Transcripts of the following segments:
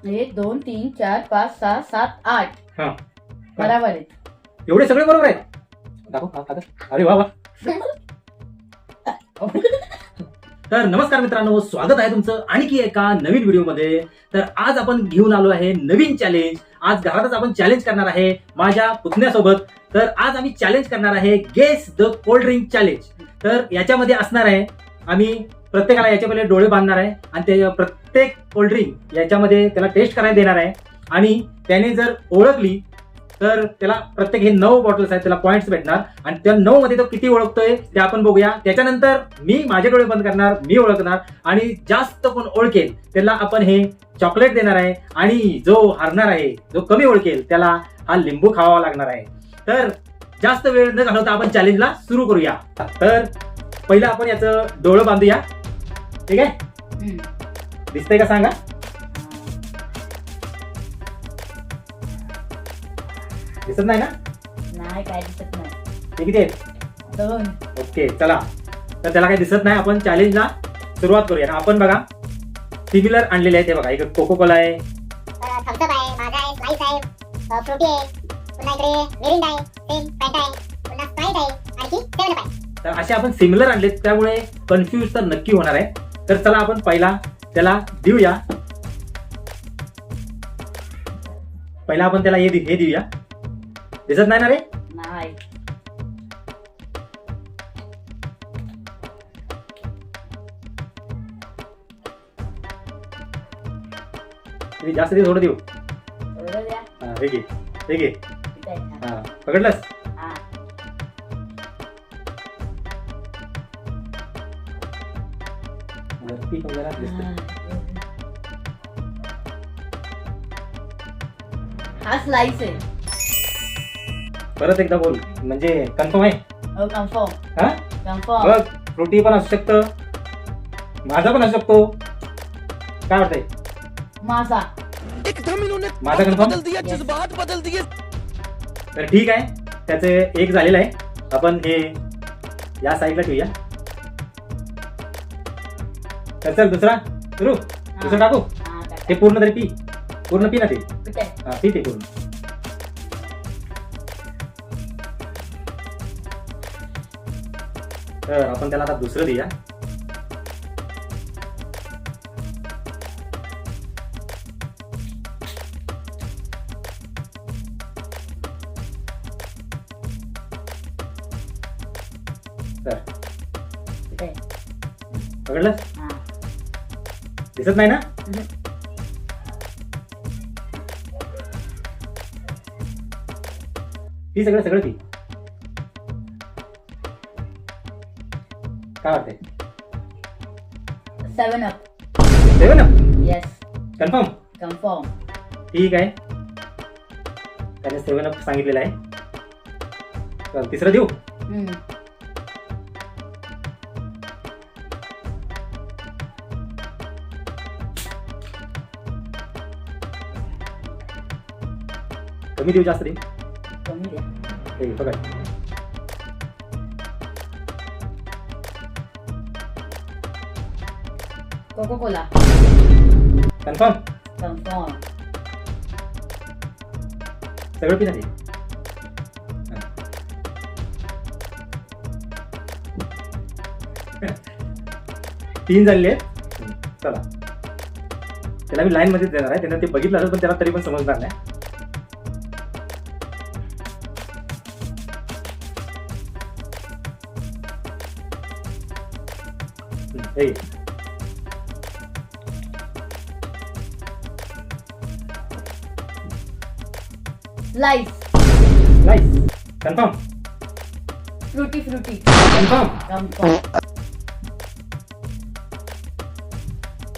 1 2 3 4 5 6 7 8 हा बरोबर आहेत. एवढे सगळे बरोबर आहेत. दाखव आता. अरे वा वा. तर नमस्कार मित्रांनो, स्वागत आहे तुमचं आणखी एका नवीन व्हिडिओमध्ये. तर आज आपण घेऊन आलो आहे नवीन चॅलेंज. आज घरातच आपण चॅलेंज करणार आहे माझ्या पुतण्यासोबत. तर आज आम्ही चॅलेंज करणार आहे guess the cold drink challenge. तर याच्यामध्ये असणार आहे, आम्ही प्रत्येकाला याच्या पहिले डोळे बांधणार आहे आणि ते प्रत्येक कोल्ड ड्रिंक याच्यामध्ये त्याला टेस्ट करायला देणार आहे आणि त्याने जर ओळखली तर त्याला प्रत्येक हे 9 बॉटल्स आहेत, त्याला पॉइंट्स भेटणार आणि त्या 9 मध्ये तो किती ओळखतोय ते आपण बघूया. त्याच्यानंतर मी माझे डोळे बंद करणार, मी ओळखणार आणि जास्त कोण ओळखेल त्याला आपण हे चॉकलेट देणार आहे आणि जो हारणार आहे, जो कमी ओळखेल त्याला हा लिंबू खावा लागणार आहे. तर जास्त वेळ न घालवता आपण चॅलेंजला सुरू करूया. तर पहिलं आपण याचं डोळं बांधूया. ठीक आहे, दिसतंय का सांगा? दिसत नाही ना? नाही, काय दिसत नाही. ते किती आहेत? 2. ओके, चला. तर त्याला काही दिसत नाही, आपण चॅलेंजला सुरुवात करूया. आपण बघा सिमिलर आणलेले आहेत. हे बघा, एक कोको कोला आहे, थम्स अप आहे, माझा आहे, स्लाइस आहे, फ्रुटी आहे, पुन्हा इकडे मिरिंडा आहे, सेम फॅन्टा आहे, पुन्हा स्प्राइट आहे, आणखी 7 अप आहे. तर असे आपण सिमिलर आणलेत, त्यामुळे कन्फ्यूज तर नक्की होणार आहे. तर चला आपण पहिला त्याला देऊया. पहिला आपण त्याला हे देऊया. दिसत नाही ना रे? नाही. तुम्ही जास्त दे, थोडं देऊ. एवढं द्या. हा, हे घे, हे घे. ठीक आहे. हा, पकडलंस? हा. वरती वगैरे दिसतंय. हा स्लाइस आहे. परत एकदा बोल, म्हणजे कन्फर्म आहे? हो, कन्फर्म. हा, कन्फर्म. बघ, फ्रुटी पण असू शकतं, माझा पण असू शकतो. काय वाटतंय? माझा. एकदम इन्होंने माझा कन्फर्म? बदल दिया, जज्बात बदल दिए. तर ठीक आहे, त्याचे एक झालेलं आहे. आपण हे या साईडला ठेवूया. तर चल दुसरा सुरू. दुसरं टाकू. हा, टाका. हे पूर्ण तरी पी, पूर्ण पी ना ते. ठीक आहे. हा, पी ते पूर्ण. तर आपण त्याला आता दुसरं देऊया. तर ठीक आहे. पकडलं? हा. दिसत नाही ना? पी सगळं सगळं पी. काय वाटतंय? 7 अप. देऊ ना? येस. कन्फर्म? कन्फर्म. ठीक आहे, त्याने 7 अप सांगितलेलं आहे. तर तिसरं देऊ. कमी देऊ, जास्त देऊ? कमी द्या. ठीक आहे, पकड. Coca Cola. कन्फर्म? कन्फर्म. सगळं पी ना ते. हा. 3 झालेले आहेत. चला, त्याला मी लाईन मध्ये देणार आहे. त्यानं ते बघितलं असेल पण त्याला तरी पण समजणार नाही. हे घे. Slice. Nice. Confirm? Frooti Frooti. Confirm? Confirm.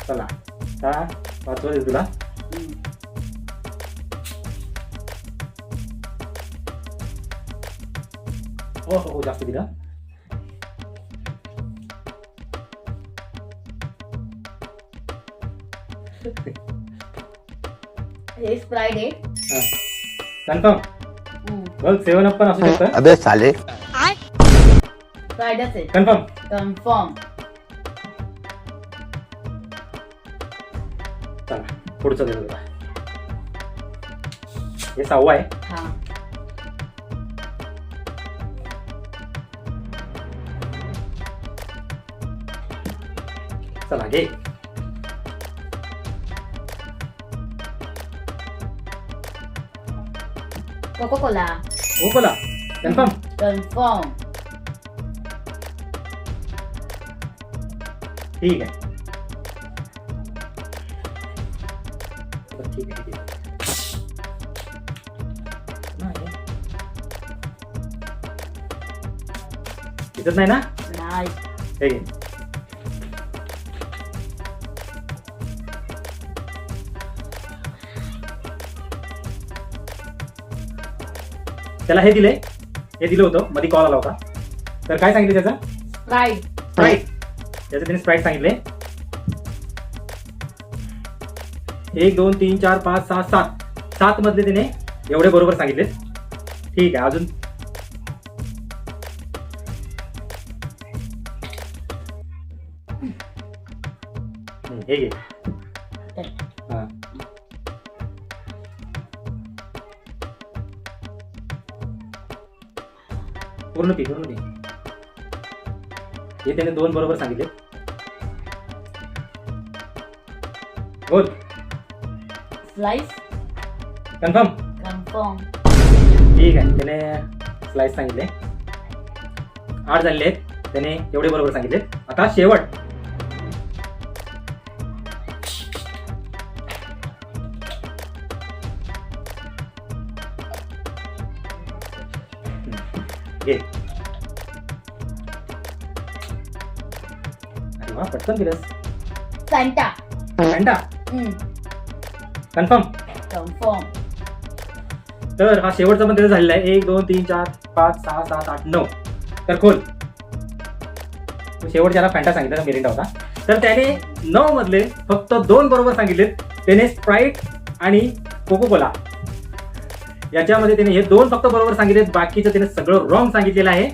चला, आता पाचवं दे तुला. हो हो, जास्त दिला. हे स्प्राइट आहे. कन्फर्म? बघ, 7 अप पण असू शकतं. अबे साले. स्प्राइटच आहे. कन्फर्म? कन्फर्म. चला, पुढचं देतो तुला. हे 6वं आहे. हा. चला घे. Coca Cola. Coca Cola confirm. Confirm. ठीक आहे. ठीक आहे. दिसत नाही ना? नाही. हे घे. त्याला हे दिलं होतं मध्ये कॉल आला होता. तर काय सांगितलं त्याचा? स्प्राईट. स्प्राईट. त्याचं त्याने स्प्राईट सांगितले. 1 2 3 4 5 6 7 मधले त्याने एवढे बरोबर सांगितले. ठीक आहे. अजून हे घे. हा. पूर्ण पी. हे त्याने 2 बरोबर सांगितले. बोल. स्लाइस. कन्फर्म. कन्फर्म. ठीक आहे. त्याने स्लाइस सांगितले. 8 झालेले आहेत. त्याने एवढे बरोबर सांगितले. आता शेवट. घे. अरे वा, पटकन दिलंस. फॅन्टा. फॅन्टा. कन्फर्म. कन्फर्म. तर हा शेवटचा पण त्याचा झालेला आहे. 1 2 3 4 5 6 7 8 9. तर खोल. शेवटच्याला फॅन्टा सांगितलं, मिरिंडा होता. तर त्याने 9 मधले फक्त 2 बरोबर सांगितले. त्याने स्प्राईट आणि कोको कोला याच्यामध्ये त्याने हे 2 फक्त बरोबर सांगितले. बाकीचं त्याने सगळं रॉंग सांगितलेलं आहे.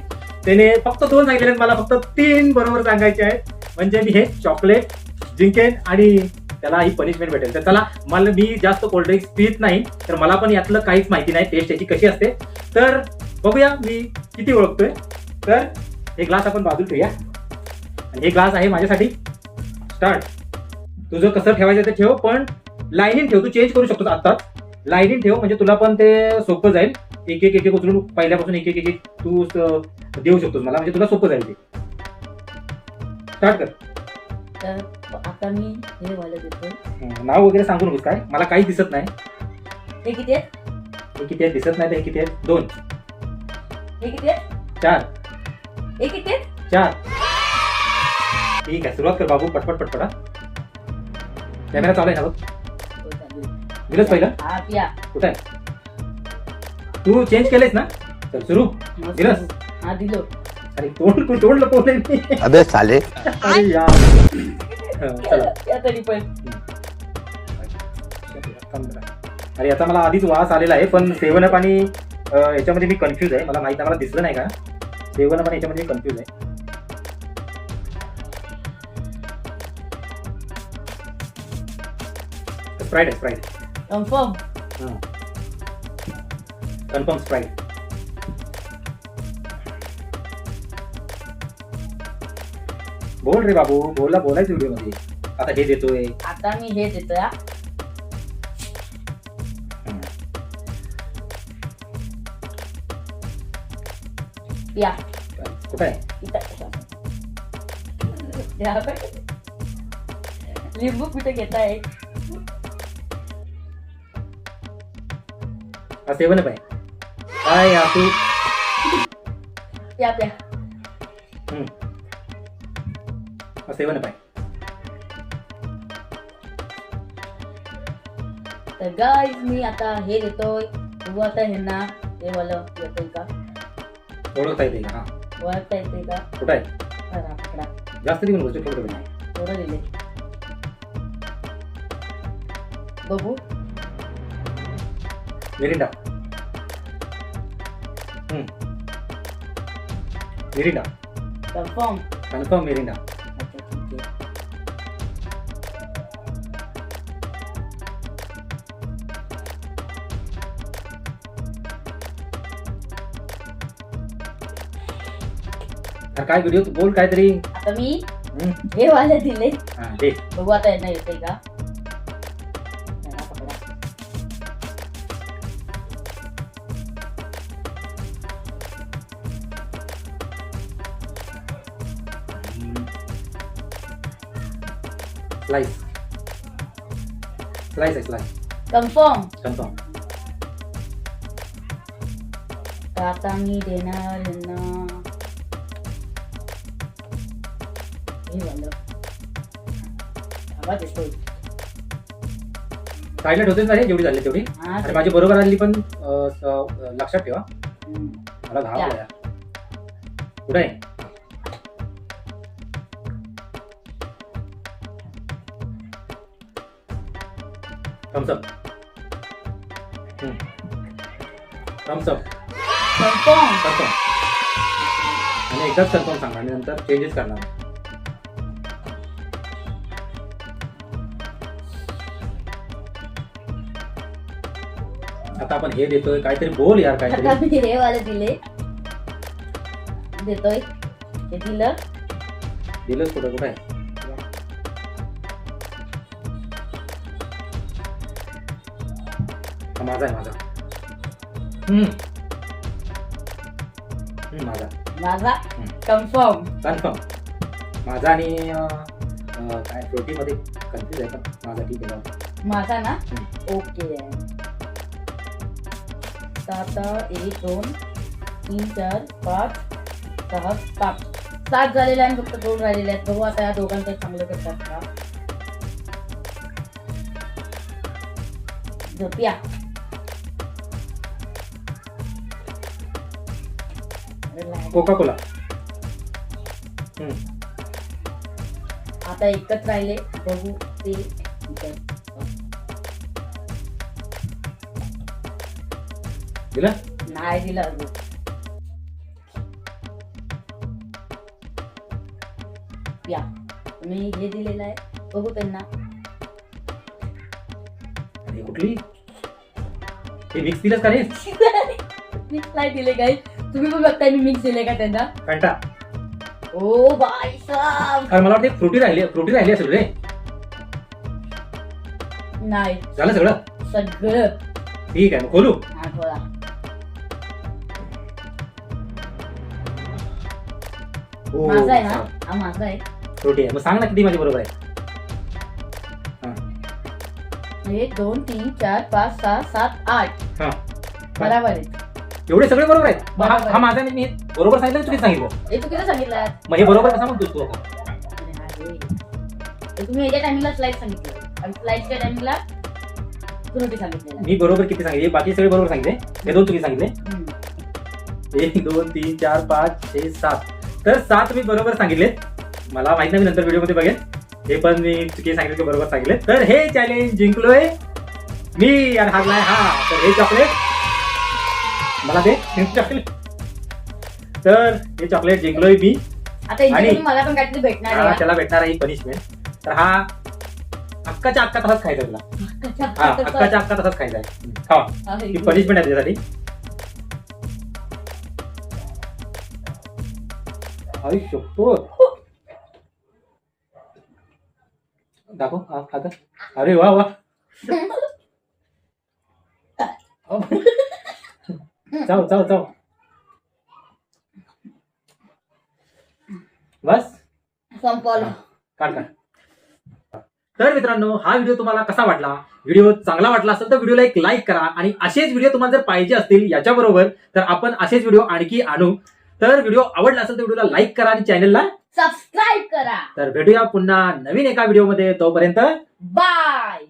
त्याने फक्त 2 सांगितलेले आहेत. मला फक्त 3 बरोबर सांगायचे आहेत. म्हणजे मी हे चॉकलेट जिंकेन आणि त्याला ही पनिशमेंट भेटेल. तर चला, मी जास्त कोल्ड्रिंक्स पित नाही, तर मला पण यातलं काहीच माहिती नाही टेस्ट याची कशी असते. तर बघूया मी किती ओळखतोय. तर हे ग्लास आपण बाजूला ठेवूया आणि हे ग्लास आहे माझ्यासाठी. स्टार्ट. तुझं कसं ठेवायचं ते ठेव, पण लाईनिंग ठेव. तू चेंज करू शकतो आत्ताच. लाईनिंग ठेव म्हणजे तुला पण ते सोपं जाईल. एक एक उचलून पहिल्यापासून एक एक तू देऊ शकतोस मला, म्हणजे तुला सोपं जाईल ते. स्टार्ट कर. तर आता मी हे वाला देतो. नाव वगैरे सांगू नकोस काय, मला काहीच दिसत नाही. हे किती आहेत? हे किती आहेत दिसत नाही. तर हे किती आहेत? 2. हे किती आहेत? 4. हे किती आहेत? 4. ठीक आहे, सुरुवात कर बाबू. पटपट. कॅमेरा चालू आहे ना बघ. दिलंच पहिलं. हा पिया. कुठं आहे? तू चेंज केलंयस ना? तर सुरू. दिलंस? हा दिलो. अरे तोंड लपवलंय मी. अबे साले. अरे यार. चला. या तरी पण. अरे आता मला आधीच वास आलेला आहे, पण 7up आणि याच्यामध्ये मी कन्फ्यूज आहे. मला माहित नाही, मला दिसलं नाही का 7up आणि याच्यामध्ये कन्फ्यूज आहे. स्प्राईट. कन्फर्म. Confirm sprite. बोल रे बाबू, बोलायचं व्हिडिओ मध्ये. आता हे देतोय. आता मी हे देतो. या पिया. कुठं आहे? लिंबू कुठे घेताय? हा 7up आहे. काय यार तू. या हा 7up आहे. तर गाईज मी आता हे देतोय. तू आता ह्यांना हे वाला येतोय का? ओळखता येते का? हा. ओळखता येते का? कुठं आहे? हा, पकडा. जास्त देऊन बसतो. थोडं नाही. थोडं दिले. बघू. मिरिंडा. मिरिंडा. Confirm Mirinda. अच्छा ठीक आहे. तर काय व्हिडिओ बोल काहीतरी. आता मी हे वाले दिले, हा दे. बघू आता यांना येते का. यांना पकडा. स्लाइस स्लाइस आहे स्लाइस. कन्फर्म. कन्फर्म. तर आता मी देणार यांना हे वालं. आवाज येतोय. साईडला ठेवतेच ना रे, जेवढी झाली तेवढी. हा, आणि माझी बरोबर आली पण लक्षात ठेवा. हम्म. मला घाव या. आला. कुठे आहे? थम्सअप. थम्सअप. कन्फर्म. कन्फर्म. आणि एकदाच कन्फर्म सांगा आणि नंतर चेंजेस करणार. आता आपण हे देतोय काहीतरी बोल यार आता काहीतरी. मी हे वाले दिले, देतोय. हे दिलं. दिलंच कुठं कुठं आहे? हा माझा आहे माझा. माझा माझा कन्फर्म. कन्फर्म. माझा आणि काय प्रोटीन मध्ये कन्फ्युज आहे पण माझा ठीक आहे जाऊ. माझा ना. ओके. तर आता 1 2 3 4 5 6 7 7 झालेले आणि फक्त 2 राहिलेले आहेत. बघू आता या दोघांचं चांगलं करतात का. झोपिया. Coca Cola. आता एकच राहिले. बघू ते. दिलं. नाही दिलं अजून. या मी हे दिलेलं आहे. बघू त्यांना. आणि कुठली हे मिक्स दिलंस का रे? मिक्स नाही दिले काही. तुम्ही पण बघताय मी मिक्स दिले का त्यांना. फॅन्टा. ओ बाई साहेब. अरे मला वाटतं फ्रुटी राहिली असेल रे. नाही झालं सगळं. सगळं. ठीक आहे मग खोलू. हा थोडा. हो, माझा आहे ना. हा माझा आहे. फ्रुटी आहे. मग सांग ना किती माझी बरोबर आहे. 1 2 3 4 5 6 7 8 हा बरोबर आहे. एवढे सगळे बरोबर आहेत. मग बरोबर आहे. हा माझा मी बरोबर सांगितलं की चुकीचं सांगितलं. हे तू किती सांगितलं. मग हे बरोबर कसं म्हणतोस तू आता? अरे हा हे. हे तुम्ही याच्या टायमिंगला स्लाइड सांगितलं आणि स्लाइडच्या टायमिंगला फ्रुटी सांगितलेलं. मी बरोबर किती सांगितले? बाकी सगळे बरोबर सांगितले. हे दोन चुकी सांगितले. हम्म. 1 2 3 4 5 6 7. तर 7 मी बरोबर सांगितले. मला माहित नाही, मी नंतर व्हिडिओ मध्ये बघेन. हे पण मी चुकी सांगितले की बरोबर सांगितले. तर हे चॅलेंज जिंकलोय मी आणि हारलाय हा. तर हे चॉकलेट मला दे. चॉकलेट. तर हे चॉकलेट जिंकलोय मी. आता इथे आणि- तुम्ही मला पण काहीतरी भेटणार हा, आहे. त्याला भेटणार आहे पनिशमेंट. तर हा अक्काच्या अक्का तसाच खायचा तुला. हा अक्काच्या अक्का तसाच खायचा आहे. खावा. ही पनिशमेंट आहे त्याच्यासाठी. आई शपथ. दाखव. हा खाता. अरे वा वा. जाऊ जाऊ जाऊ. बस संपवलं. काढ काढ. तर मित्रांनो हा व्हिडिओ तुम्हाला कसा वाटला? व्हिडिओ चांगला वाटला असेल तर व्हिडिओला एक लाईक करा. आणि असेच व्हिडिओ तुम्हाला जर पाहिजे असतील याच्याबरोबर तर आपण असेच व्हिडिओ आणखी आणू. तर व्हिडिओ आवडला असेल तर व्हिडिओला लाईक करा आणि चॅनलला सबस्क्राईब करा. तर भेटूया पुन्हा नवीन एका व्हिडिओमध्ये. तोपर्यंत बाय.